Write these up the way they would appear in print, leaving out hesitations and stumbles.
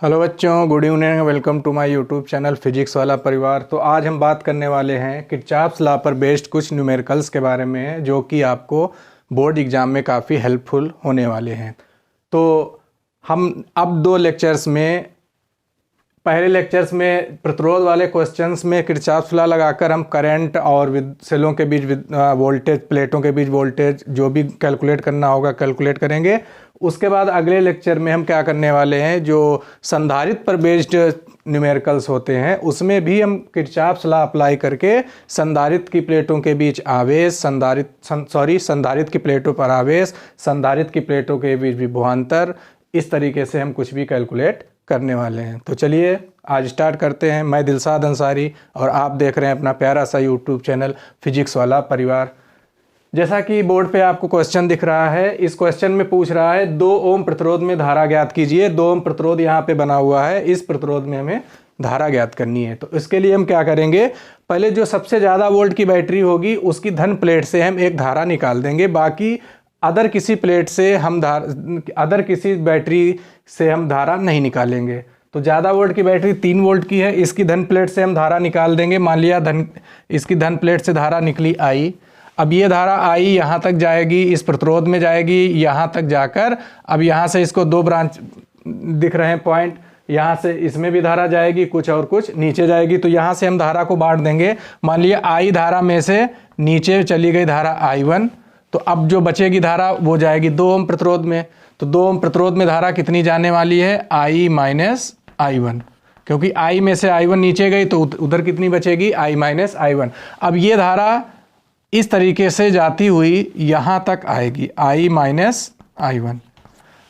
Hello बच्चों, good evening. Welcome to my YouTube channel physics वाला परिवार। तो आज हम बात करने वाले हैं किरचॉफ्स लॉ पर बेस्ड कुछ न्यूमेरिकल्स के बारे में, जो कि आपको बोर्ड एग्ज़ाम में काफ़ी हेल्पफुल होने वाले हैं। तो हम अब दो लेक्चर्स में, पहले लेक्चर्स में प्रतिरोध वाले क्वेश्चंस में किरचॉफ्स लॉ लगाकर हम करंट और सेलों के बीच वोल्टेज, प्लेटों के बीच वोल्टेज जो भी कैलकुलेट करना होगा कैलकुलेट करेंगे। उसके बाद अगले लेक्चर में हम क्या करने वाले हैं, जो संधारित्र पर बेस्ड न्यूमेरिकल्स होते हैं उसमें भी हम किरचॉफ्स लॉ अप्लाई करके संधारित्र की प्लेटों के बीच आवेश, संधारित्र की प्लेटों पर आवेश, संधारित्र की प्लेटों के बीच विभवांतर, इस तरीके से हम कुछ भी कैलकुलेट करने वाले हैं। तो चलिए आज स्टार्ट करते हैं। मैं दिलशाद अंसारी और आप देख रहे हैं अपना प्यारा सा यूट्यूब चैनल फिजिक्स वाला परिवार। जैसा कि बोर्ड पे आपको क्वेश्चन दिख रहा है, इस क्वेश्चन में पूछ रहा है 2 ओम प्रतिरोध में धारा ज्ञात कीजिए। 2 ओम प्रतिरोध यहाँ पे बना हुआ है, इस प्रतिरोध में हमें धारा ज्ञात करनी है। तो इसके लिए हम क्या करेंगे, पहले जो सबसे ज़्यादा वोल्ट की बैटरी होगी उसकी धन प्लेट से हम एक धारा निकाल देंगे। बाकी अदर किसी बैटरी से हम धारा नहीं निकालेंगे। तो ज़्यादा वोल्ट की बैटरी 3 वोल्ट की है, इसकी धन प्लेट से हम धारा निकाल देंगे। मान लिया इसकी धन प्लेट से धारा निकली I। अब ये धारा I यहाँ तक जाएगी, इस प्रतिरोध में जाएगी, यहाँ तक जाकर अब यहाँ से इसको 2 ब्रांच दिख रहे हैं पॉइंट, यहाँ से इसमें भी धारा जाएगी कुछ और कुछ नीचे जाएगी। तो यहाँ से हम धारा को बांट देंगे। मान लिया I धारा में से नीचे चली गई धारा I1, तो अब जो बचेगी धारा वो जाएगी 2 ओम प्रतिरोध में। तो 2 ओम प्रतिरोध में धारा कितनी जाने वाली है, I माइनस I1, क्योंकि I में से I1 नीचे गई तो उधर कितनी बचेगी, I माइनस I1। अब ये धारा इस तरीके से जाती हुई यहाँ तक आएगी, I माइनस I1।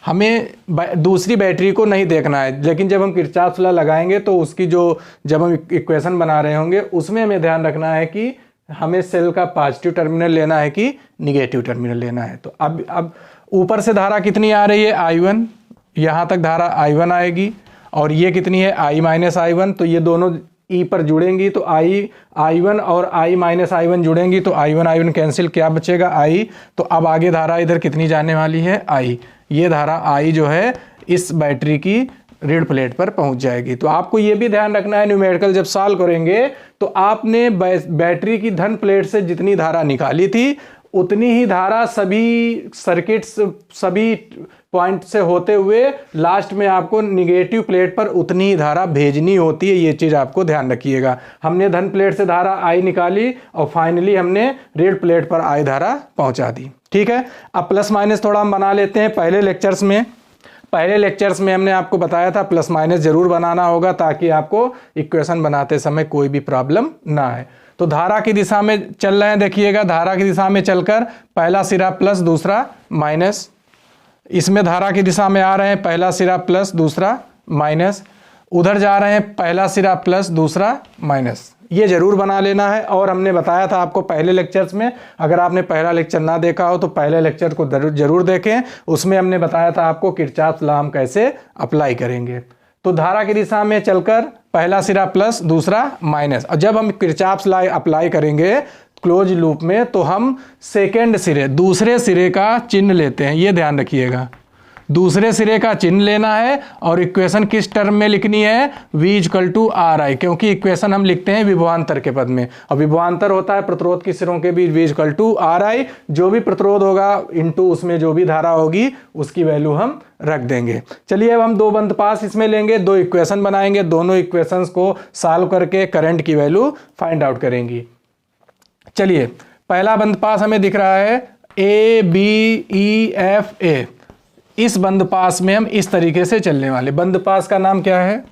हमें दूसरी बैटरी को नहीं देखना है, लेकिन जब हम किरचॉफ्स लॉ लगाएंगे तो उसकी जब हम इक्वेशन बना रहे होंगे उसमें हमें ध्यान रखना है कि हमें सेल का पॉजिटिव टर्मिनल लेना है कि निगेटिव टर्मिनल लेना है। तो अब ऊपर से धारा कितनी आ रही है, I1, यहाँ तक धारा I1 आएगी, और ये कितनी है, I माइनस I1। तो ये दोनों E पर जुड़ेंगी तो I1 और I माइनस I1 जुड़ेंगी तो I1 कैंसिल, क्या बचेगा, I। तो अब आगे धारा इधर कितनी जाने वाली है, I। ये धारा I जो है इस बैटरी की रीड प्लेट पर पहुंच जाएगी। तो आपको ये भी ध्यान रखना है, न्यूमेरिकल जब सॉल्व करेंगे तो आपने बैटरी की धन प्लेट से जितनी धारा निकाली थी उतनी ही धारा सभी सर्किट्स, सभी पॉइंट से होते हुए लास्ट में आपको निगेटिव प्लेट पर उतनी ही धारा भेजनी होती है। ये चीज़ आपको ध्यान रखिएगा। हमने धन प्लेट से धारा I निकाली और फाइनली हमने रीड प्लेट पर I धारा पहुंचा दी। ठीक है, अब प्लस माइनस थोड़ा हम बना लेते हैं। पहले लेक्चर्स में हमने आपको बताया था प्लस माइनस जरूर बनाना होगा ताकि आपको इक्वेशन बनाते समय कोई भी प्रॉब्लम ना आए। तो धारा की दिशा में चल रहे हैं, देखिएगा धारा की दिशा में चलकर पहला सिरा प्लस दूसरा माइनस, इसमें धारा की दिशा में आ रहे हैं पहला सिरा प्लस दूसरा माइनस, उधर जा रहे हैं पहला सिरा प्लस दूसरा माइनस। ये जरूर बना लेना है। और हमने बताया था आपको पहले लेक्चर्स में, अगर आपने पहला लेक्चर ना देखा हो तो पहले लेक्चर को जरूर देखें। उसमें हमने बताया था आपको किरचॉफ्स लॉ हम कैसे अप्लाई करेंगे। तो धारा की दिशा में चलकर पहला सिरा प्लस दूसरा माइनस, और जब हम किरचॉफ्स लॉ अप्लाई करेंगे क्लोज लूप में तो हम सेकेंड सिरे, दूसरे सिरे का चिन्ह लेते हैं। ये ध्यान रखिएगा, दूसरे सिरे का चिन्ह लेना है। और इक्वेशन किस टर्म में लिखनी है, V इक्वल टू RI, क्योंकि इक्वेशन हम लिखते हैं विभवांतर के पद में, और विभवांतर होता है प्रतिरोध के सिरों के बीच V इक्वल टू RI। जो भी प्रतिरोध होगा इनटू उसमें जो भी धारा होगी उसकी वैल्यू हम रख देंगे। चलिए अब हम 2 बंद पास इसमें लेंगे, 2 इक्वेशन बनाएंगे, दोनों इक्वेशंस को सॉल्व करके करंट की वैल्यू फाइंड आउट करेंगी। चलिए पहला बंद पास हमें दिख रहा है ABEFA। इस बंद पास में हम इस तरीके से चलने वाले, बंद पास का नाम क्या है,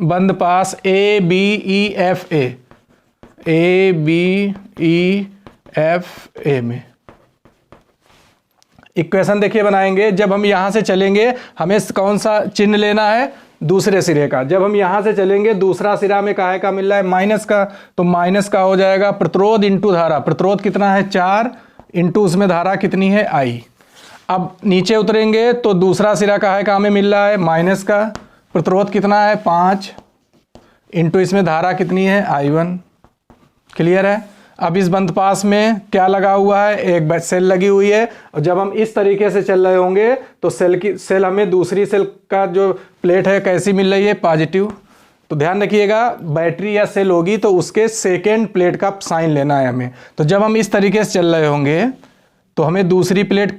बंद पास ABEFA। ABEFA में इक्वेशन देखिए बनाएंगे। जब हम यहां से चलेंगे हमें कौन सा चिन्ह लेना है, दूसरे सिरे का। जब हम यहां से चलेंगे दूसरा सिरा में काहे का मिल रहा है, माइनस का, तो माइनस का हो जाएगा प्रतिरोध इंटू धारा। प्रतिरोध कितना है, 4, इंटू उसमें धारा कितनी है, I। अब नीचे उतरेंगे तो दूसरा सिरा काहे का हमें मिल रहा है, माइनस का। प्रतिरोध कितना है, 5, इंटू इसमें धारा कितनी है, I1। क्लियर है। अब इस बंद पास में क्या लगा हुआ है, एक सेल लगी हुई है, और जब हम इस तरीके से चल रहे होंगे तो सेल हमें दूसरी सेल का जो प्लेट है कैसी मिल रही है, पॉजिटिव। तो ध्यान रखिएगा, बैटरी या सेल होगी तो उसके सेकेंड प्लेट का साइन लेना है हमें। तो जब हम इस तरीके से चल रहे होंगे तो हमें दूसरी प्लेट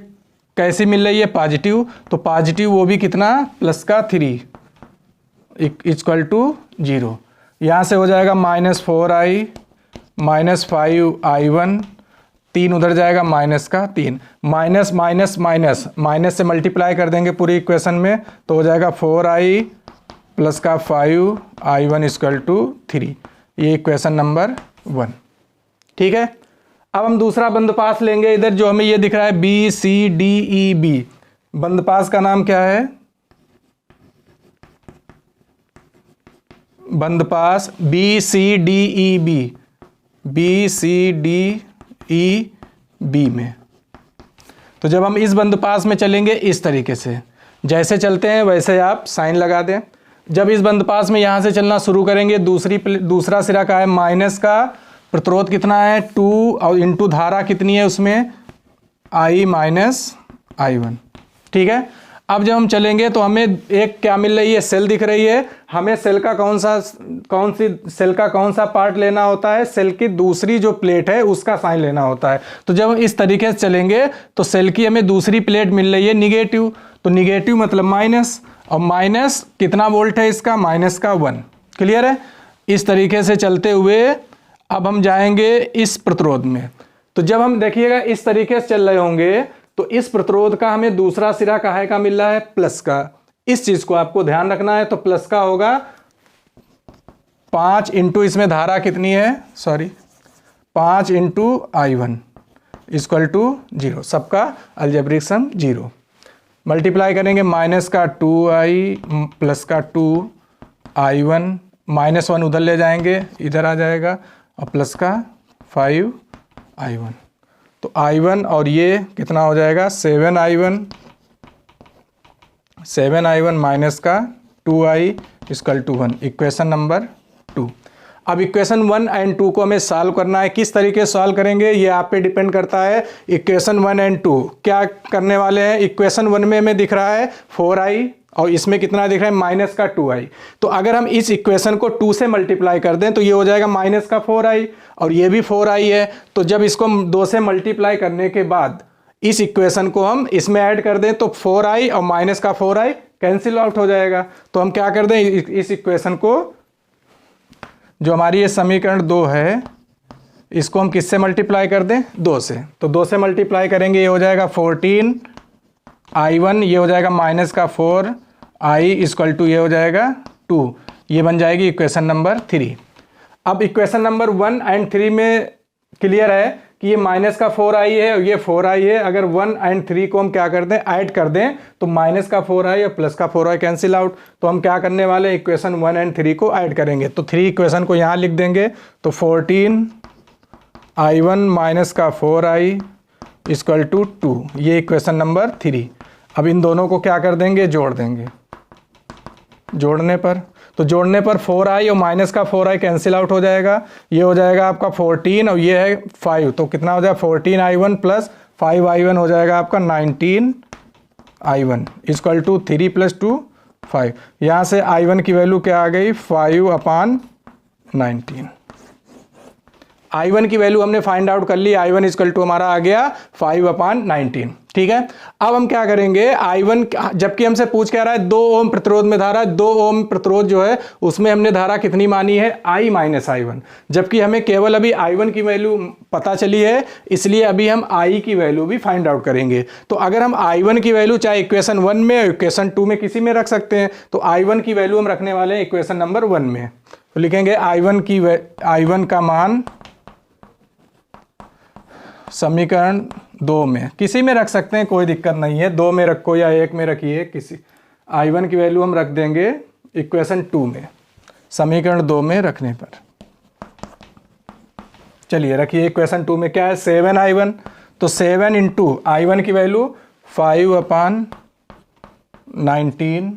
कैसी मिल रही है, पॉजिटिव। तो पॉजिटिव वो भी कितना, प्लस का 3 इक्वल टू 0। यहाँ से हो जाएगा -4i -5i1, 3 उधर जाएगा माइनस का 3, माइनस माइनस माइनस माइनस से मल्टीप्लाई कर देंगे पूरी इक्वेशन में, तो हो जाएगा 4i प्लस का 5i1 इक्वल टू 3। ये इक्वेशन नंबर 1। ठीक है, अब हम दूसरा बंदपास लेंगे। इधर जो हमें ये दिख रहा है BCDEB, बंदपास का नाम क्या है, बंदपास BCDEB में। तो जब हम इस बंदपास में चलेंगे इस तरीके से, जैसे चलते हैं वैसे आप साइन लगा दें। जब इस बंदपास में यहाँ से चलना शुरू करेंगे, दूसरा सिरा का है माइनस का, प्रतिरोध कितना है 2, और इंटू धारा कितनी है उसमें I माइनस I1। ठीक है, अब जब हम चलेंगे तो हमें एक क्या मिल रही है, सेल दिख रही है। हमें सेल का कौन सा पार्ट लेना होता है, सेल की दूसरी जो प्लेट है उसका साइन लेना होता है। तो जब हम इस तरीके से चलेंगे तो सेल की हमें दूसरी प्लेट मिल रही है निगेटिव, तो निगेटिव मतलब माइनस, और माइनस कितना वोल्ट है इसका, माइनस का 1। क्लियर है। इस तरीके से चलते हुए अब हम जाएंगे इस प्रतिरोध में। तो जब हम देखिएगा इस तरीके से चल रहे होंगे तो इस प्रतिरोध का हमें दूसरा सिरा काहे का मिल रहा है, प्लस का। इस चीज को आपको ध्यान रखना है। तो प्लस का होगा 5 इंटू, इसमें धारा कितनी है, 5 इंटू I1 इक्वल टू 0। सबका अलजेब्रिक सम 0। मल्टीप्लाई करेंगे माइनस का 2i प्लस का 2i1, -1 उधर ले जाएंगे, इधर आ जाएगा, और प्लस का 5i1। तो I1 और ये कितना हो जाएगा, 7i1 माइनस का 2i equal to 1। Equation number 2। अब इक्वेशन 1 एंड 2 को हमें सॉल्व करना है। किस तरीके से सॉल्व करेंगे ये आप पे डिपेंड करता है। इक्वेशन 1 एंड 2 क्या करने वाले हैं, इक्वेशन 1 में हमें दिख रहा है 4i, और इसमें कितना दिख रहा है, माइनस का 2i। तो अगर हम इस इक्वेशन को 2 से मल्टीप्लाई कर दें तो ये हो जाएगा माइनस का 4i, और ये भी 4i है। तो जब इसको 2 से मल्टीप्लाई करने के बाद इस इक्वेशन को हम इसमें ऐड कर दें तो 4i और माइनस का 4i कैंसिल आउट हो जाएगा। तो हम क्या कर दें, इस इक्वेशन को, जो हमारी ये समीकरण 2 है, इसको हम किससे मल्टीप्लाई कर दें, 2 से। तो 2 से मल्टीप्लाई करेंगे, ये हो जाएगा 14i1, ये हो जाएगा माइनस का 4i इक्वल टू, ये हो जाएगा 2। ये बन जाएगी इक्वेशन नंबर 3। अब इक्वेशन नंबर 1 एंड 3 में क्लियर है कि ये माइनस का 4i है और ये 4i है। अगर 1 एंड 3 को हम क्या कर दें, ऐड कर दें, तो माइनस का 4i और प्लस का 4i कैंसिल आउट। तो हम क्या करने वाले हैं, इक्वेशन 1 एंड 3 को ऐड करेंगे। तो 3 इक्वेशन को यहाँ लिख देंगे। तो 14i1 माइनस का 4i इक्वल टू 2। ये इक्वेशन नंबर 3। अब इन दोनों को क्या कर देंगे, जोड़ देंगे। जोड़ने पर 4i और माइनस का 4i कैंसिल आउट हो जाएगा। ये हो जाएगा आपका 14 और ये है 5, तो कितना हो जाएगा 14i1 प्लस 5i1 हो जाएगा आपका 19i1 इक्वल टू 3 प्लस 2 5। यहाँ से i1 की वैल्यू क्या आ गई, 5/19। I1 की वैल्यू हमने फाइंड आउट कर ली। I1 इक्वल टू हमारा आ गया 5/19। ठीक है, अब हम क्या करेंगे, I1 जबकि हमसे पूछ क्या रहा है, 2 ओम प्रतिरोध में धारा, 2 ओम प्रतिरोध जो है उसमें हमने धारा कितनी मानी है, I माइनस I1, जबकि हमें केवल अभी I1 की वैल्यू पता चली है, इसलिए अभी हम I की वैल्यू भी फाइंड आउट करेंगे। तो अगर हम I1 की वैल्यू चाहे इक्वेशन 1 में, इक्वेशन 2 में, किसी में रख सकते हैं। तो I1 की वैल्यू हम रखने वाले हैं इक्वेशन नंबर 1 में। तो लिखेंगे I1 का मान समीकरण 2 में, किसी में रख सकते हैं, कोई दिक्कत नहीं है, 2 में रखो या 1 में रखिए, किसी। I1 की वैल्यू हम रख देंगे इक्वेशन 2 में, समीकरण 2 में रखने पर। चलिए रखिए, इक्वेशन 2 में क्या है, 7i1। तो 7 इंटू I1 की वैल्यू 5/19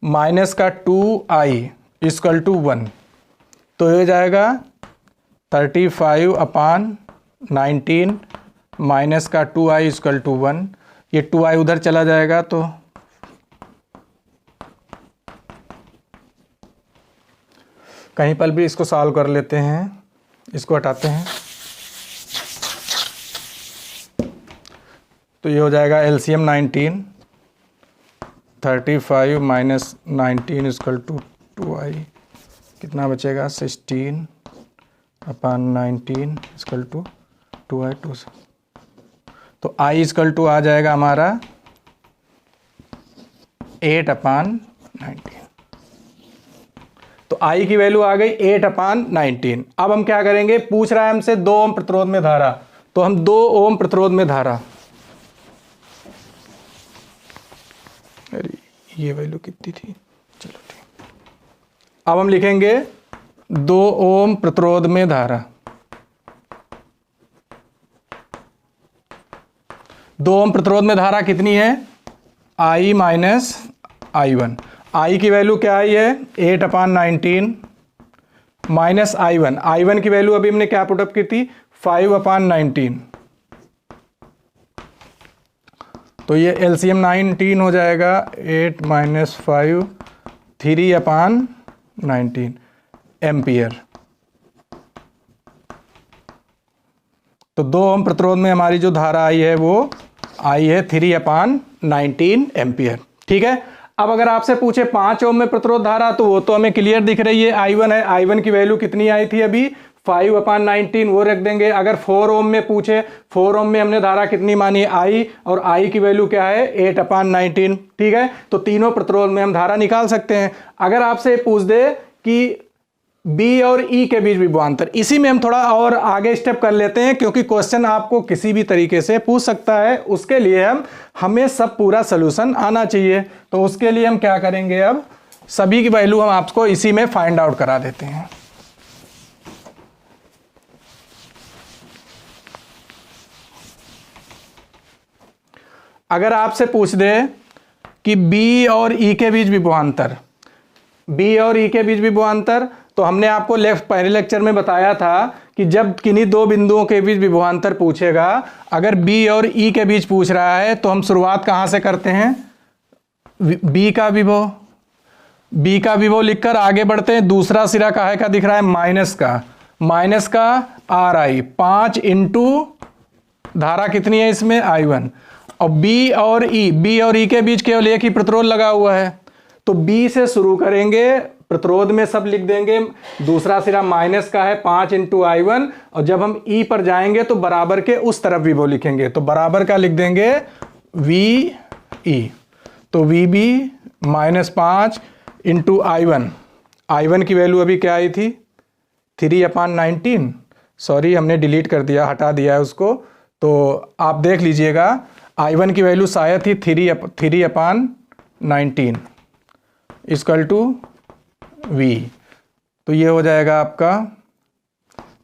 माइनस का 2i इक्वल टू 1। तो ये जाएगा 35/19 माइनस का 2i इक्वल टू 1। ये 2i उधर चला जाएगा तो कहीं पर भी इसको सॉल्व कर लेते हैं, इसको हटाते हैं तो ये हो जाएगा LCM 19, 35 minus 19 equal to 2i, कितना बचेगा 16/19 इक्वल टू 2i 2। तो i इक्वल टू आ जाएगा हमारा 8/19। तो i की वैल्यू आ गई 8/19। अब हम क्या करेंगे, पूछ रहा है हमसे 2 ओम प्रतिरोध में धारा, तो हम 2 ओम प्रतिरोध में धारा, अरे ये वैल्यू कितनी थी, चलो ठीक। अब हम लिखेंगे 2 ओम प्रतिरोध में धारा, 2 ओम प्रतिरोध में धारा कितनी है, I माइनस I1। I की वैल्यू क्या आई है 8/19 माइनस I1 की वैल्यू अभी हमने क्या पुटअप की थी 5/19। तो ये एलसीएम 19 हो जाएगा 8 माइनस 5 3/19 एम्पियर। तो 2 ओम प्रतिरोध में हमारी जो धारा आई है वो आई है 3/19 एम्पियर। ठीक है। अब अगर आपसे पूछे 5 ओम में प्रतिरोध धारा, तो वो तो हमें क्लियर दिख रही है, I1 है। I1 की वैल्यू कितनी आई थी अभी 5/19, वो रख देंगे। अगर 4 ओम में पूछे, 4 ओम में हमने धारा कितनी मानी I, और I की वैल्यू क्या है 8/19। ठीक है। तो तीनों प्रतिरोध में हम धारा निकाल सकते हैं। अगर आपसे पूछ दे कि B और E के बीच विभवांतर, इसी में हम थोड़ा और आगे स्टेप कर लेते हैं, क्योंकि क्वेश्चन आपको किसी भी तरीके से पूछ सकता है। उसके लिए हमें सब पूरा सोल्यूशन आना चाहिए। तो उसके लिए हम क्या करेंगे, अब सभी की वैल्यू हम आपको इसी में फाइंड आउट करा देते हैं। अगर आपसे पूछ दे कि B और E के बीच विभवांतर, B और E के बीच विभवांतर, तो हमने आपको पहले लेक्चर में बताया था कि जब किन्हीं 2 बिंदुओं के बीच विभवांतर पूछेगा, अगर B और E के बीच पूछ रहा है, तो हम शुरुआत कहाँ से करते हैं, B का विभव लिखकर आगे बढ़ते हैं। दूसरा सिरा काहे का दिख रहा है, माइनस का RI, 5 इंटू धारा कितनी है इसमें I1, और B और E के बीच केवल एक ही प्रतिरोध लगा हुआ है, तो B से शुरू करेंगे, प्रतिरोध में सब लिख देंगे। दूसरा सिरा माइनस का है 5 इंटू I1, और जब हम E पर जाएंगे तो बराबर के उस तरफ विभव लिखेंगे, तो बराबर का लिख देंगे VE। तो VB -5 इंटू I1 की वैल्यू अभी क्या आई थी 3/19, सॉरी हमने डिलीट कर दिया, हटा दिया है उसको। तो आप देख लीजिएगा I1 की वैल्यू शायद थी 3/19 इक्वल टू V। तो ये हो जाएगा आपका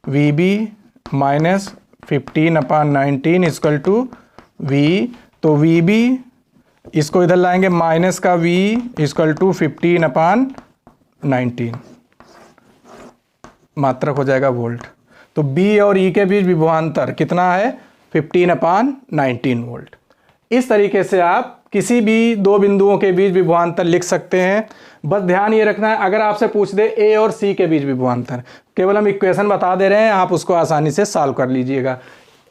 VB -15/19 इक्वल टू V। तो VB इसको इधर लाएंगे, माइनस का V इक्वल टू 15/19, मात्रक हो जाएगा वोल्ट। तो B और E के बीच विभवांतर कितना है 15/19 वोल्ट। इस तरीके से आप किसी भी 2 बिंदुओं के बीच विभवांतर लिख सकते हैं। बस ध्यान ये रखना है, अगर आपसे पूछ दे A और C के बीच विभवांतर, केवल हम इक्वेशन बता दे रहे हैं, आप उसको आसानी से सॉल्व कर लीजिएगा।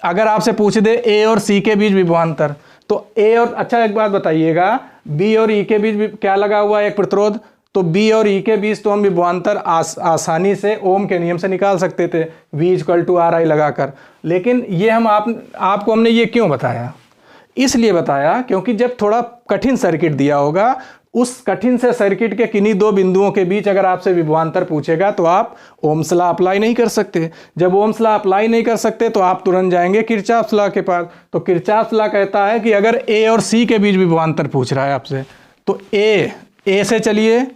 अगर आपसे पूछ दे A और C के बीच विभवांतर, तो A और, अच्छा एक बात बताइएगा, B और E के बीच क्या लगा हुआ है, एक प्रतिरोध, तो B और E के बीच तो हम विभवांतर आसानी से ओम के नियम से निकाल सकते थे, V इक्वल टू RI लगाकर। लेकिन ये हम आपको हमने ये क्यों बताया, इसलिए बताया क्योंकि जब थोड़ा कठिन सर्किट दिया होगा, उस कठिन से सर्किट के किन्हीं 2 बिंदुओं के बीच अगर आपसे विभवांतर पूछेगा, तो आप ओम्स लॉ अप्लाई नहीं कर सकते। जब ओम्स लॉ अप्लाई नहीं कर सकते, तो आप तुरंत जाएंगे किरचॉफ लॉ के पास। तो किरचॉफ लॉ कहता है कि अगर A और C के बीच विभवांतर पूछ रहा है आपसे, तो A से चलिए,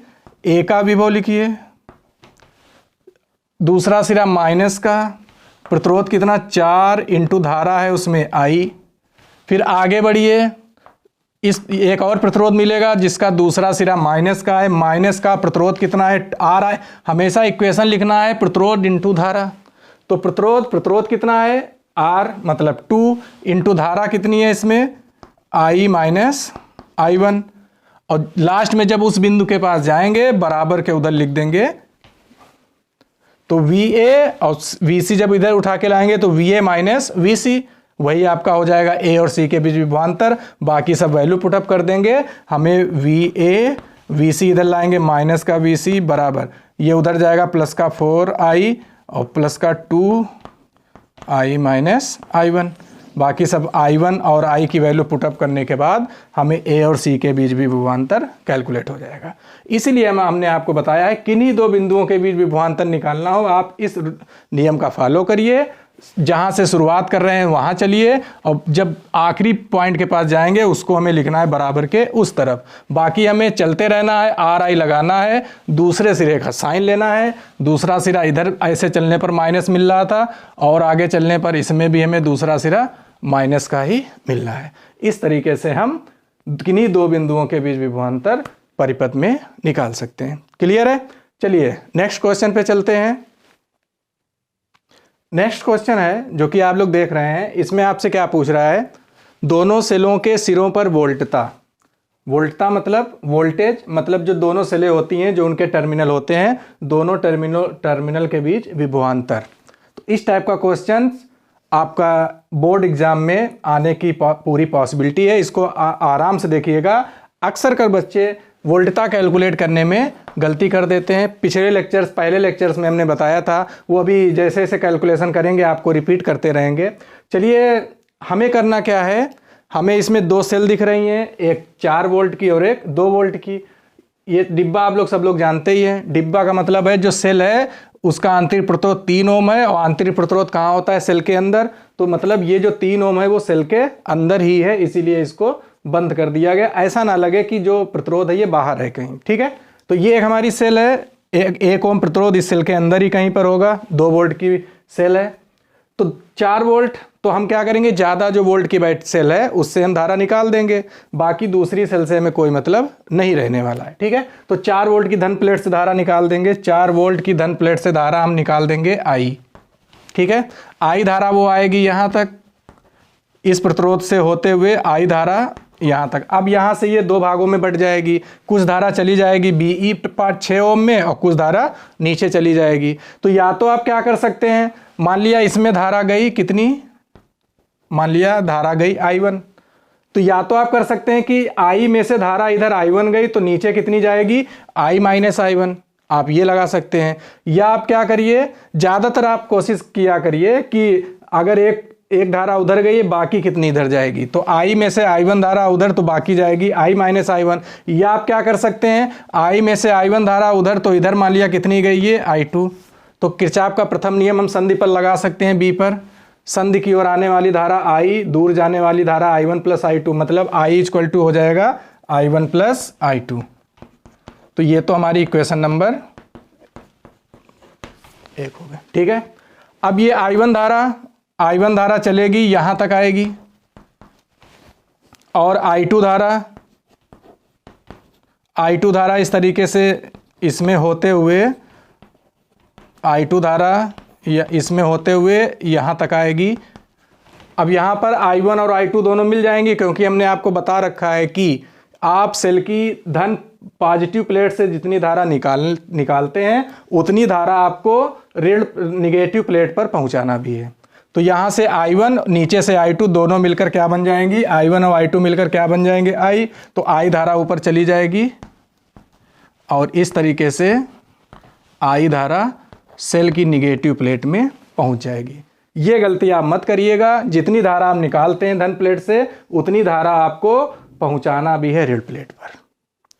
A का विभव लिखिए, दूसरा सिरा माइनस का, प्रतिरोध कितना 4 इंटू धारा है उसमें I, फिर आगे बढ़िए, इस एक और प्रतिरोध मिलेगा जिसका दूसरा सिरा माइनस का है, माइनस का प्रतिरोध कितना है RI। हमेशा इक्वेशन लिखना है प्रतिरोध इंटू धारा। तो प्रतिरोध कितना है, R मतलब 2 इंटू धारा कितनी है इसमें, I माइनस I1, और लास्ट में जब उस बिंदु के पास जाएंगे बराबर के उधर लिख देंगे, तो VA और VC जब इधर उठा के लाएंगे तो VA माइनस VC, वही आपका हो जाएगा A और C के बीच विभवांतर। बाकी सब वैल्यू पुटअप कर देंगे, हमें VA VC इधर लाएंगे माइनस का VC बराबर, ये उधर जाएगा प्लस का 4I और प्लस का 2I माइनस I1। बाकी सब I1 और I की वैल्यू पुटअप करने के बाद हमें A और C के बीच भी विभवांतर कैलकुलेट हो जाएगा। इसीलिए हमने आपको बताया है किन्हीं दो बिंदुओं के बीच विभवांतर निकालना हो, आप इस नियम का फॉलो करिए, जहां से शुरुआत कर रहे हैं वहां चलिए, और जब आखिरी पॉइंट के पास जाएंगे उसको हमें लिखना है बराबर के उस तरफ। बाकी हमें चलते रहना है, RI लगाना है, दूसरे सिरे का साइन लेना है, दूसरा सिरा इधर ऐसे चलने पर माइनस मिल रहा था और आगे चलने पर इसमें भी हमें दूसरा सिरा माइनस का ही मिल रहा है। इस तरीके से हम किन्हीं दो बिंदुओं के बीच विभवांतर परिपथ में निकाल सकते हैं। क्लियर है? चलिए नेक्स्ट क्वेश्चन पे चलते हैं। नेक्स्ट क्वेश्चन है जो कि आप लोग देख रहे हैं, इसमें आपसे क्या पूछ रहा है, दोनों सेलों के सिरों पर वोल्टता मतलब वोल्टेज, मतलब जो दोनों सेलें होती हैं जो उनके टर्मिनल होते हैं, दोनों टर्मिनल के बीच विभवांतर। तो इस टाइप का क्वेश्चन आपका बोर्ड एग्जाम में आने की पूरी पॉसिबिलिटी है। इसको आराम से देखिएगा। अक्सर कर बच्चे वोल्टता कैलकुलेट करने में गलती कर देते हैं। पहले लेक्चर्स में हमने बताया था, वो अभी जैसे जैसे कैलकुलेशन करेंगे आपको रिपीट करते रहेंगे। चलिए हमें करना क्या है, हमें इसमें दो सेल दिख रही हैं, एक 4 वोल्ट की और एक 2 वोल्ट की। ये डिब्बा आप लोग सब लोग जानते ही हैं। डिब्बा का मतलब है जो सेल है उसका आंतरिक प्रतिरोध 3 ओम है, और आंतरिक प्रतिरोध कहाँ होता है, सेल के अंदर। तो मतलब ये जो 3 ओम है वो सेल के अंदर ही है, इसीलिए इसको बंद कर दिया गया, ऐसा ना लगे कि जो प्रतिरोध है ये बाहर है कहीं। ठीक है, तो ये एक हमारी सेल है, 1 ओम प्रतिरोध इस सेल के अंदर ही कहीं पर होगा, 2 वोल्ट की सेल है। तो 4 वोल्ट, तो हम क्या करेंगे, ज़्यादा जो वोल्ट की सेल है उससे हम धारा निकाल देंगे, बाकी दूसरी सेल से हमें कोई मतलब नहीं रहने वाला है। ठीक है, तो 4 वोल्ट की धन प्लेट से धारा निकाल देंगे, 4 वोल्ट की धन प्लेट से धारा हम निकाल देंगे I। ठीक है, I धारा वो आएगी यहाँ तक, इस प्रतिरोध से होते हुए I धारा यहाँ तक। अब यहाँ से ये 2 भागों में बट जाएगी, कुछ धारा चली जाएगी BE पार्ट 6 ओम में और कुछ धारा नीचे चली जाएगी। तो या तो आप क्या कर सकते हैं, मान लिया इसमें धारा गई कितनी, मान लिया धारा गई I1, तो या तो आप कर सकते हैं कि I में से धारा इधर I1 गई तो नीचे कितनी जाएगी, I माइनस I1, आप ये लगा सकते हैं। या आप क्या करिए, ज़्यादातर आप कोशिश किया करिए कि अगर एक धारा उधर गई है बाकी कितनी इधर जाएगी, तो I में से I1 धारा उधर तो बाकी जाएगी I माइनस I1। या आप क्या कर सकते हैं, I में से I1 धारा उधर तो इधर मान लिया कितनी गई है I2। तो किरचॉफ का प्रथम नियम हम संधि पर लगा सकते हैं B पर, संधि की ओर आने वाली धारा I, दूर जाने वाली धारा I1 प्लस I2, मतलब I इक्वल टू हो जाएगा I1 प्लस I2। तो ये तो हमारी इक्वेशन नंबर 1 हो गया। ठीक है, अब ये I1 धारा चलेगी यहां तक आएगी, और I2 धारा इस तरीके से इसमें होते हुए I2 धारा या इसमें होते हुए यहाँ तक आएगी। अब यहाँ पर I1 और I2 दोनों मिल जाएंगी, क्योंकि हमने आपको बता रखा है कि आप सेल की धन पॉजिटिव प्लेट से जितनी धारा निकालते हैं उतनी धारा आपको ऋण निगेटिव प्लेट पर पहुँचाना भी है। तो यहाँ से I1 नीचे से I2 दोनों मिलकर क्या बन जाएंगी, I1 और I2 मिलकर क्या बन जाएंगे, I। तो I धारा ऊपर चली जाएगी और इस तरीके से I धारा सेल की निगेटिव प्लेट में पहुंच जाएगी। ये गलती आप मत करिएगा, जितनी धारा आप निकालते हैं धन प्लेट से उतनी धारा आपको पहुंचाना भी है ऋण प्लेट पर।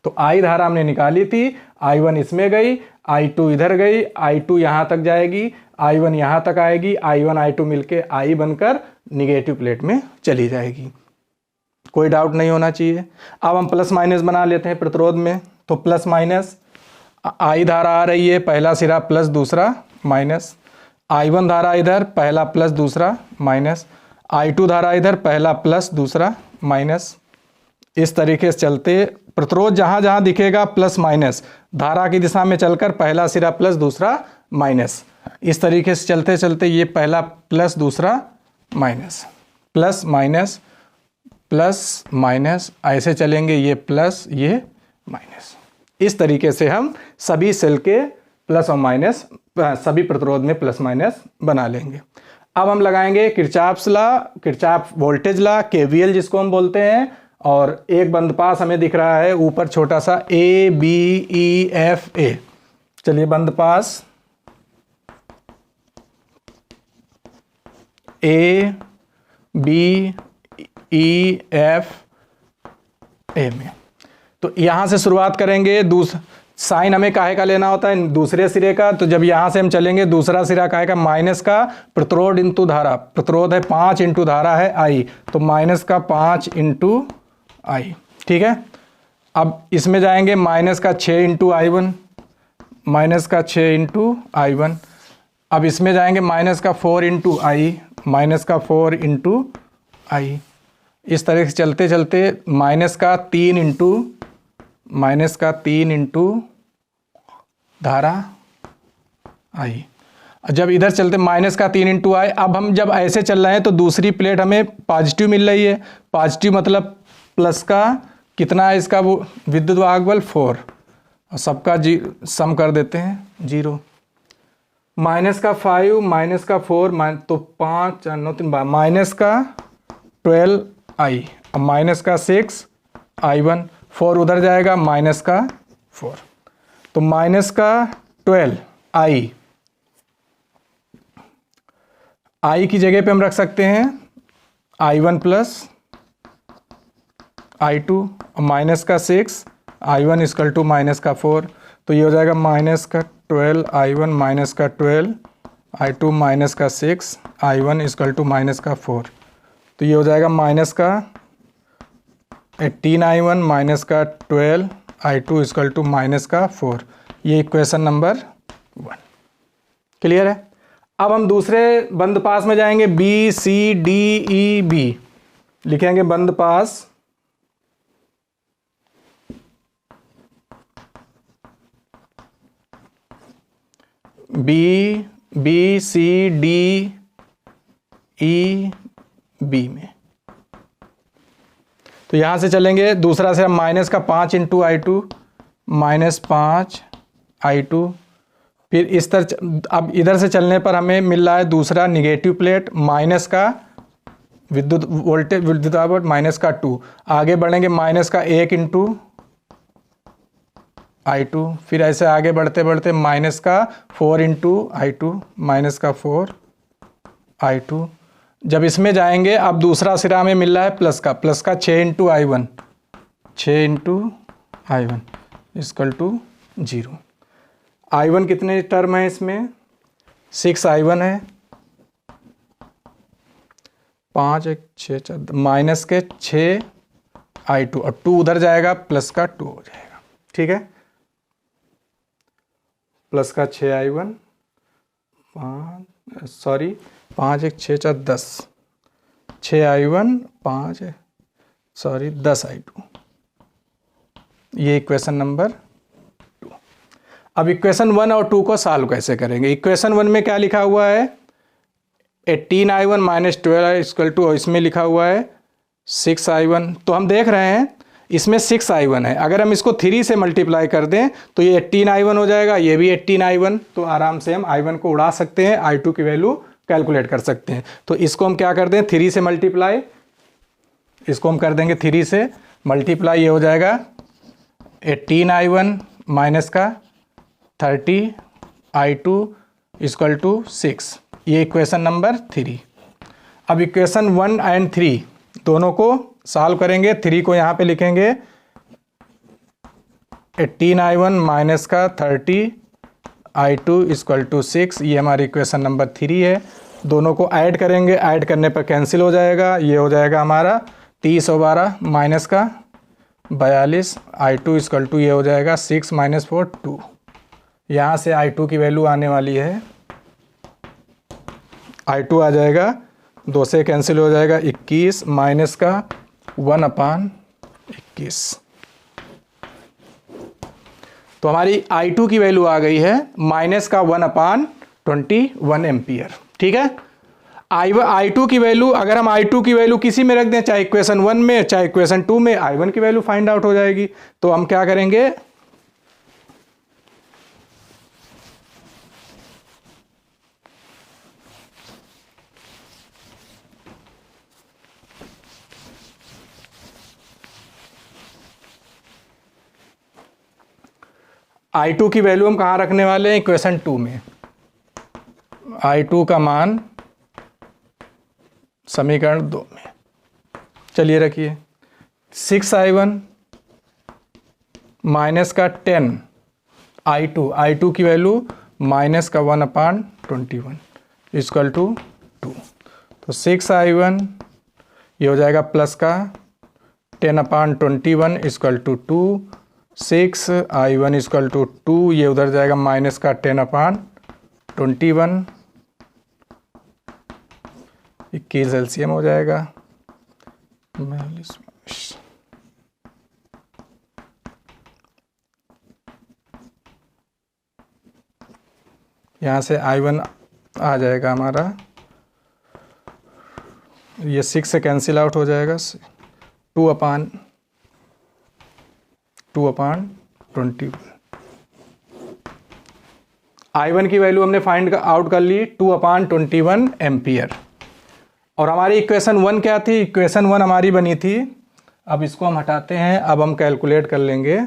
तो I धारा हमने निकाली थी, I1 इसमें गई, I2 इधर गई, I2 यहाँ तक जाएगी, I1 यहाँ तक आएगी, I1 I2 मिलके I बनकर निगेटिव प्लेट में चली जाएगी। कोई डाउट नहीं होना चाहिए। अब हम प्लस माइनस बना लेते हैं प्रतिरोध में। तो प्लस माइनस, I धारा आ रही है, पहला सिरा प्लस दूसरा माइनस, I1 धारा इधर पहला प्लस दूसरा माइनस, I2 धारा इधर पहला प्लस दूसरा माइनस। इस तरीके से चलते प्रतिरोध जहाँ जहाँ दिखेगा प्लस माइनस, धारा की दिशा में चलकर पहला सिरा प्लस दूसरा माइनस। इस तरीके से चलते चलते ये पहला प्लस दूसरा minus, plus minus plus minus, ऐसे चलेंगे, ये प्लस ये माइनस। इस तरीके से हम सभी सेल के प्लस और माइनस, सभी प्रतिरोध में प्लस माइनस बना लेंगे। अब हम लगाएंगे Kirchhoff's law, Kirchhoff voltage law, KVL जिसको हम बोलते हैं। और एक बंद पास हमें दिख रहा है ऊपर छोटा सा ABEFA। चलिए बंद पास ABEFA में, तो यहां से शुरुआत करेंगे। साइन हमें काहे का लेना होता है, दूसरे सिरे का। तो जब यहां से हम चलेंगे दूसरा सिरा काहे का, माइनस का प्रतिरोध इंटू धारा, प्रतिरोध है 5 इंटू धारा है I, तो माइनस का 5 इंटू I, ठीक है। अब इसमें जाएंगे माइनस का 6 इंटू I1, माइनस का 6 इंटू I1। अब इसमें जाएंगे माइनस का 4 इंटू I, माइनस का 4 इंटू I। इस तरह से चलते चलते माइनस का 3 इंटू, माइनस का 3 इंटू धारा I। जब इधर चलते माइनस का 3 इंटू I, अब हम जब ऐसे चल रहे हैं तो दूसरी प्लेट हमें पॉजिटिव मिल रही है। पॉजिटिव मतलब प्लस का कितना है इसका वो विद्युत वाहक बल 4, और सबका सम कर देते हैं 0। माइनस का 5 माइनस का 4 तो 5 4 9 3 माइनस का 12I, अब माइनस का 6 I1, 4 उधर जाएगा माइनस का 4, तो माइनस का 12I, I की जगह पे हम रख सकते हैं I1 प्लस I2, माइनस का 6 I1 इक्वल टू माइनस का 4, तो ये हो जाएगा माइनस का 12 I1 माइनस का 12 I2 माइनस का 6 I1 इक्वल टू माइनस का 4, तो ये हो जाएगा माइनस का 18 I1 माइनस का 12 I2 इक्वल टू माइनस का 4। ये इक्वेशन नंबर 1 क्लियर है। अब हम दूसरे बंद पास में जाएंगे, BCDEB लिखेंगे बंद पास BCDEB में। तो यहां से चलेंगे दूसरा से माइनस का 5 इंटू I2, माइनस 5 I2। फिर इस तरह अब इधर से चलने पर हमें मिल रहा है दूसरा निगेटिव प्लेट, माइनस का विद्युत वोल्टेज विद्युत आवेश माइनस का 2। आगे बढ़ेंगे माइनस का 1 इंटू I2, फिर ऐसे आगे बढ़ते बढ़ते माइनस का 4 इंटू I2, माइनस का 4 I2। जब इसमें जाएंगे अब दूसरा सिरा हमें मिल रहा है प्लस का 6 into I1, 6 into I1 equal to 0। I1 कितने टर्म है इसमें, 6 I1 है, 5 1 6 4 माइनस के 6 I2, और 2 उधर जाएगा प्लस का 2 हो जाएगा, ठीक है। प्लस का 6 I1, 5 1 6 4 10, 6 I1 10 I2। ये इक्वेशन नंबर 2। अब इक्वेशन 1 और 2 को सॉल्व कैसे करेंगे। इक्वेशन 1 में क्या लिखा हुआ है, 18 I1 माइनस 12 इक्वल टू, और इसमें लिखा हुआ है 6 I1। तो हम देख रहे हैं इसमें 6 I1 है, अगर हम इसको 3 से मल्टीप्लाई कर दें तो ये 18 I1 हो जाएगा, ये भी 18 I1। तो आराम से हम I1 को उड़ा सकते हैं, I2 की वैल्यू कैलकुलेट कर सकते हैं। तो इसको हम क्या कर दें, 3 से मल्टीप्लाई, इसको हम कर देंगे 3 से मल्टीप्लाई, ये हो जाएगा 18 I1 माइनस का 30 I2 इक्वल टू 6। ये इक्वेशन नंबर 3। अब इक्वेशन 1 एंड 3 दोनों को सॉल्व करेंगे। 3 को यहाँ पे लिखेंगे 18 I1 माइनस का 30 I2 इक्वल टू 6। ये हमारी इक्वेशन नंबर 3 है। दोनों को ऐड करेंगे, ऐड करने पर कैंसिल हो जाएगा। ये हो जाएगा हमारा 30 और 12 माइनस का 42 I2 इक्वल टू, ये हो जाएगा 6 माइनस 4 2। यहाँ से I2 की वैल्यू आने वाली है, I2 आ जाएगा 2 से कैंसिल हो जाएगा 21 माइनस का 1/21। तो हमारी I2 की वैल्यू आ गई है माइनस का 1/21 21 एम्पियर। ठीक है, I2 की वैल्यू, अगर हम I2 की वैल्यू किसी में रख दें, चाहे इक्वेशन 1 में चाहे इक्वेशन 2 में, I1 की वैल्यू फाइंड आउट हो जाएगी। तो हम क्या करेंगे, I2 की वैल्यू हम कहाँ रखने वाले हैं, इक्वेशन 2 में। I2 का मान समीकरण 2 में, चलिए रखिए 6I1 माइनस का 10 I2 की वैल्यू माइनस का 1/21 इक्वल टू 2। तो 6I1 ये हो जाएगा प्लस का 10/21 equal to 2। 6I1 equal to 2, ये उधर जाएगा माइनस का 10/21, 21 एलसीएम हो जाएगा 42। यहाँ से I1 आ जाएगा हमारा, ये 6 से कैंसिल आउट हो जाएगा, 2/21। I1 की वैल्यू हमने फाइंड आउट कर ली 2/21 एम्पियर। और हमारी इक्वेशन 1 क्या थी, इक्वेशन 1 हमारी बनी थी, अब इसको हम हटाते हैं, अब हम कैलकुलेट कर लेंगे।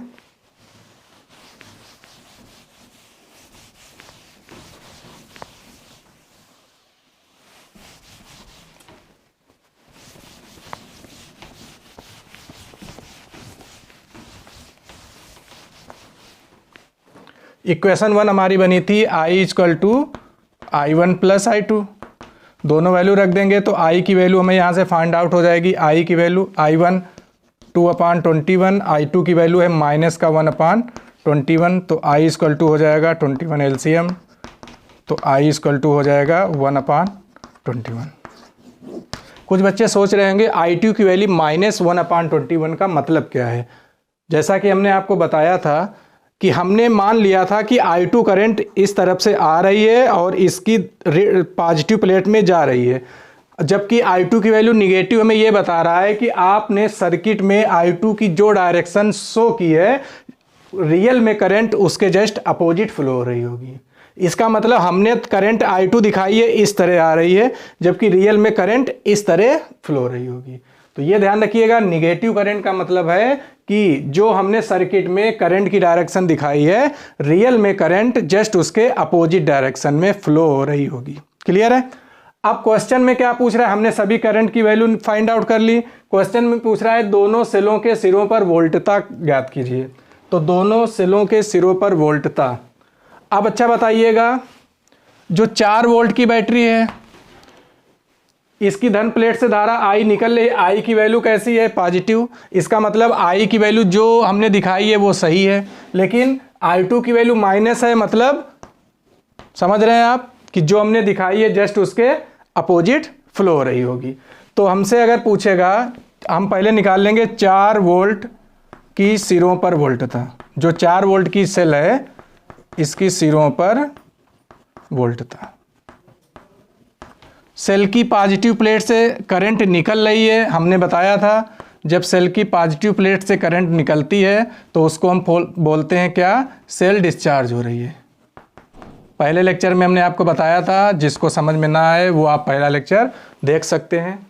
इक्वेशन 1 हमारी बनी थी I equal to I1 plus I2, दोनों वैल्यू रख देंगे तो I की वैल्यू हमें यहाँ से फाइंड आउट हो जाएगी। I की वैल्यू I1 2/21, I2 की वैल्यू है माइनस का 1/21, तो I इक्वल टू हो जाएगा 21 एलसीएम, तो I इक्वल टू हो जाएगा 1/21। कुछ बच्चे सोच रहे होंगे I2 की वैल्यू माइनस 1/21 का मतलब क्या है। जैसा कि हमने आपको बताया था कि हमने मान लिया था कि I2 करंट इस तरफ से आ रही है और इसकी पॉजिटिव प्लेट में जा रही है, जबकि I2 की वैल्यू निगेटिव हमें ये बता रहा है कि आपने सर्किट में I2 की जो डायरेक्शन शो की है, रियल में करंट उसके जस्ट अपोजिट फ्लो हो रही होगी। इसका मतलब हमने करंट I2 दिखाई है इस तरह आ रही है, जबकि रियल में करंट इस तरह फ्लो हो रही होगी। तो ये ध्यान रखिएगा, निगेटिव करंट का मतलब है कि जो हमने सर्किट में करंट की डायरेक्शन दिखाई है, रियल में करंट जस्ट उसके अपोजिट डायरेक्शन में फ्लो हो रही होगी। क्लियर है। अब क्वेश्चन में क्या पूछ रहा है, हमने सभी करंट की वैल्यू फाइंड आउट कर ली। क्वेश्चन में पूछ रहा है दोनों सेलों के सिरों पर वोल्टता ज्ञात कीजिए। तो दोनों सेलों के सिरों पर वोल्टता, अब अच्छा बताइएगा, जो 4 वोल्ट की बैटरी है, इसकी धन प्लेट से धारा I निकल रही है, I की वैल्यू कैसी है, पॉजिटिव। इसका मतलब I की वैल्यू जो हमने दिखाई है वो सही है, लेकिन I2 की वैल्यू माइनस है, मतलब समझ रहे हैं आप कि जो हमने दिखाई है जस्ट उसके अपोजिट फ्लो हो रही होगी। तो हमसे अगर पूछेगा, हम पहले निकाल लेंगे 4 वोल्ट की सिरों पर वोल्टता। जो 4 वोल्ट की सेल है, इसकी सिरों पर वोल्टता। सेल की पॉजिटिव प्लेट से करंट निकल रही है, हमने बताया था जब सेल की पॉजिटिव प्लेट से करंट निकलती है तो उसको हम बोलते हैं क्या, सेल डिस्चार्ज हो रही है। पहले लेक्चर में हमने आपको बताया था, जिसको समझ में ना आए वो आप पहला लेक्चर देख सकते हैं।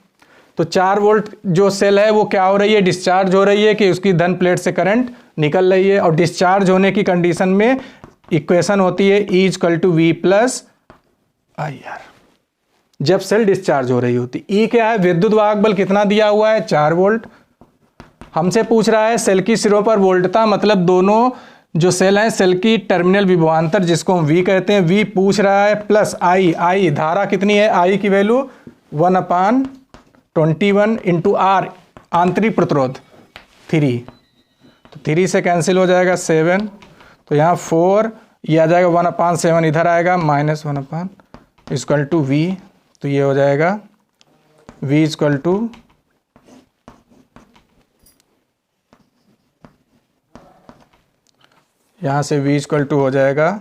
तो 4 वोल्ट जो सेल है वो क्या हो रही है, डिस्चार्ज हो रही है कि उसकी धन प्लेट से करंट निकल रही है। और डिस्चार्ज होने की कंडीशन में इक्वेशन होती है E equal to V plus IR, जब सेल डिस्चार्ज हो रही होती। E क्या है, विद्युत वाहक बल कितना दिया हुआ है, 4 वोल्ट। हमसे पूछ रहा है सेल की सिरों पर वोल्टता, मतलब दोनों जो सेल हैं, सेल की टर्मिनल विभवांतर जिसको हम V कहते हैं, V पूछ रहा है, प्लस I धारा कितनी है, I की वैल्यू 1/21 इंटू R आंतरिक प्रतिरोध 3, तो 3 से कैंसिल हो जाएगा 7, तो यहाँ 4, ये आ जाएगा 1/7, इधर आएगा -1 इक्वल टू V, तो ये हो जाएगा V इक्वल टू यहाँ से V इक्वल टू हो जाएगा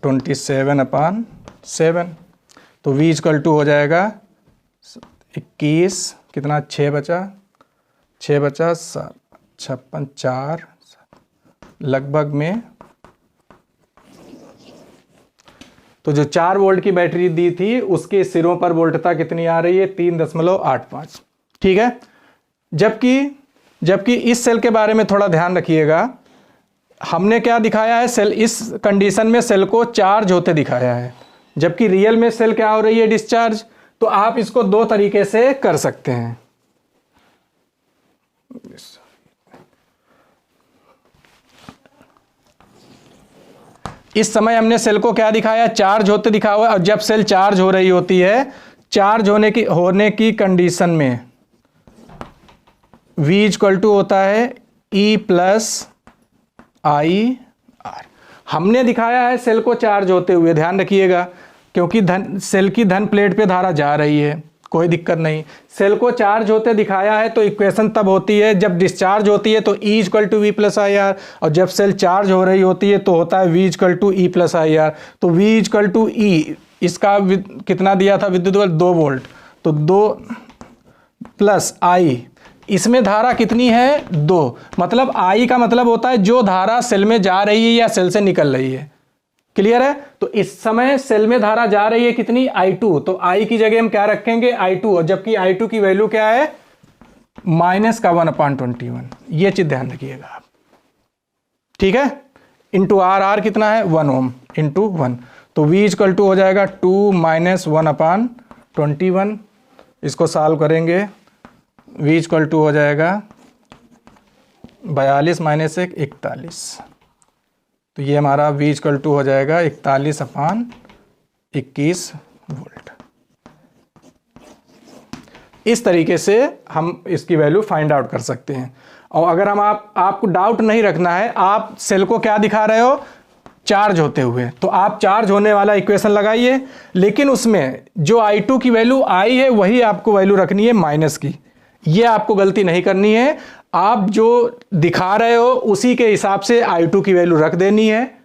27/7। तो v इक्वल टू हो जाएगा 21, कितना 6 बचा 7, 56, 4 लगभग में। तो जो 4 वोल्ट की बैटरी दी थी उसके सिरों पर वोल्टता कितनी आ रही है 3.85। ठीक है। जबकि इस सेल के बारे में थोड़ा ध्यान रखिएगा, हमने क्या दिखाया है, सेल इस कंडीशन में सेल को चार्ज होते दिखाया है, जबकि रियल में सेल क्या हो रही है, डिस्चार्ज। तो आप इसको 2 तरीके से कर सकते हैं। इस समय हमने सेल को क्या दिखाया, चार्ज होते दिखा हुआ है। और जब सेल चार्ज हो रही होती है, चार्ज होने की कंडीशन में V इक्वल टू होता है E प्लस आई आर। हमने दिखाया है सेल को चार्ज होते हुए, ध्यान रखिएगा, क्योंकि सेल की धन प्लेट पे धारा जा रही है, कोई दिक्कत नहीं। सेल को चार्ज होते दिखाया है तो इक्वेशन तब होती है जब डिस्चार्ज होती है तो E equal to V plus I R, और जब सेल चार्ज हो रही होती है तो होता है V equal to E plus I R. तो V इक्वल टू ई, इसका कितना दिया था विद्युत बल 2 वोल्ट, तो 2 प्लस आई, इसमें धारा कितनी है 2, मतलब I का मतलब होता है जो धारा सेल में जा रही है या सेल से निकल रही है। क्लियर है। तो इस समय सेल में धारा जा रही है कितनी I2, तो I की जगह हम क्या रखेंगे I2, और जबकि I2 की वैल्यू क्या है -1/21। ये चीज ध्यान रखिएगा आप। ठीक है। इंटू R कितना है 1 ओम इंटू 1, तो V इक्वल टू हो जाएगा 2 - 1/21। इसको सॉल्व करेंगे, V इक्वल टू हो जाएगा 42 - 1 41। तो ये हमारा V इक्वल टू हो जाएगा 41/21 वोल्ट। इस तरीके से हम इसकी वैल्यू फाइंड आउट कर सकते हैं। और अगर हम आपको डाउट नहीं रखना है, आप सेल को क्या दिखा रहे हो, चार्ज होते हुए, तो आप चार्ज होने वाला इक्वेशन लगाइए, लेकिन उसमें जो I2 की वैल्यू आई है वही आपको वैल्यू रखनी है माइनस की। ये आपको गलती नहीं करनी है, आप जो दिखा रहे हो उसी के हिसाब से I2 की वैल्यू रख देनी है,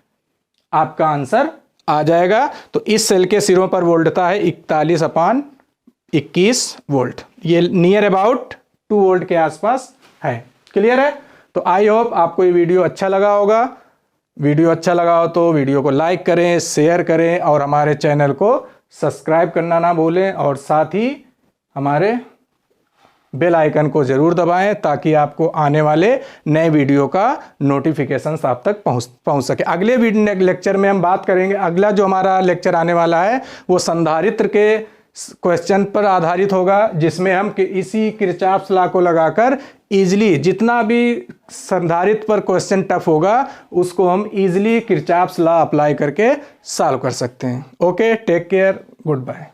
आपका आंसर आ जाएगा। तो इस सेल के सिरों पर वोल्टता है 41/21 वोल्ट, ये नियर अबाउट 2 वोल्ट के आसपास है। क्लियर है। तो आई होप आपको ये वीडियो अच्छा लगा होगा। वीडियो अच्छा लगा हो तो वीडियो को लाइक करें, शेयर करें, और हमारे चैनल को सब्सक्राइब करना ना भूलें, और साथ ही हमारे बेल आइकन को ज़रूर दबाएं ताकि आपको आने वाले नए वीडियो का नोटिफिकेशन आप तक पहुंच सके। अगले लेक्चर में हम बात करेंगे, अगला जो हमारा लेक्चर आने वाला है वो संधारित्र के क्वेश्चन पर आधारित होगा, जिसमें हम इसी किरचॉफ्स लॉ को लगाकर इजीली, जितना भी संधारित्र पर क्वेश्चन टफ होगा उसको हम इजीली किरचॉफ्स लॉ अप्लाई करके सॉल्व कर सकते हैं। Okay, take care, good bye.